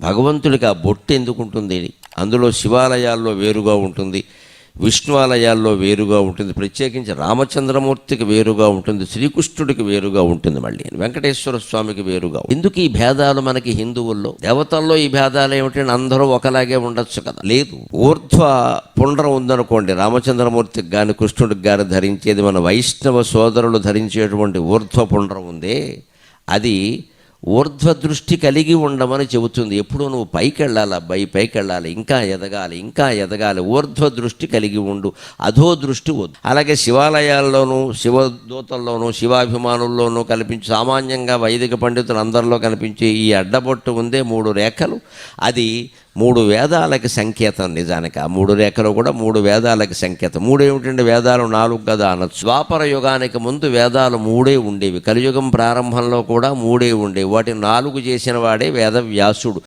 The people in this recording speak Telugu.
భగవంతుడికి ఆ బొట్టు ఎందుకు ఉంటుంది? అందులో శివాలయాల్లో వేరుగా ఉంటుంది, విష్ణు ఆలయాల్లో వేరుగా ఉంటుంది, ప్రత్యేకించి రామచంద్రమూర్తికి వేరుగా ఉంటుంది, శ్రీకృష్ణుడికి వేరుగా ఉంటుంది, మళ్ళీ వెంకటేశ్వర స్వామికి వేరుగా. ఎందుకు ఈ భేదాలు మనకి హిందువుల్లో? దేవతల్లో ఈ భేదాలు ఏమిటంటే అందరూ ఒకలాగే ఉండొచ్చు కదా? లేదు. ఊర్ధ్వ పుండ్రం ఉందనుకోండి, రామచంద్రమూర్తికి కానీ కృష్ణుడికి కానీ ధరించేది, మన వైష్ణవ సోదరులు ధరించేటువంటి ఊర్ధ్వ పుండ్రం ఉందే, అది ఊర్ధ్వ దృష్టి కలిగి ఉండమని చెబుతుంది. ఎప్పుడూ నువ్వు పైకి వెళ్ళాలి అబ్బాయి, పైకి వెళ్ళాలి, ఇంకా ఎదగాలి, ఇంకా ఎదగాలి, ఊర్ధ్వ దృష్టి కలిగి ఉండు, అధో దృష్టి వద్దు. అలాగే శివాలయాల్లోనూ శివదూతల్లోనూ శివాభిమానుల్లోనూ కనిపించి, సామాన్యంగా వైదిక పండితులు అందరిలో కనిపించే ఈ అడ్డబొట్టు ఉందే 3 రేఖలు, అది 3 వేదాలకి సంకేతం. నిజానికి ఆ 3 రేఖలు కూడా 3 వేదాలకి సంకేతం. 3 ఏమిటంటే వేదాలు 4 కదా అనొచ్చు. ద్వాపర యుగానికి ముందు వేదాలు 3 ఉండేవి, కలియుగం ప్రారంభంలో కూడా 3 ఉండేవి. వాటిని 4 చేసిన వాడే వేదవ్యాసుడు.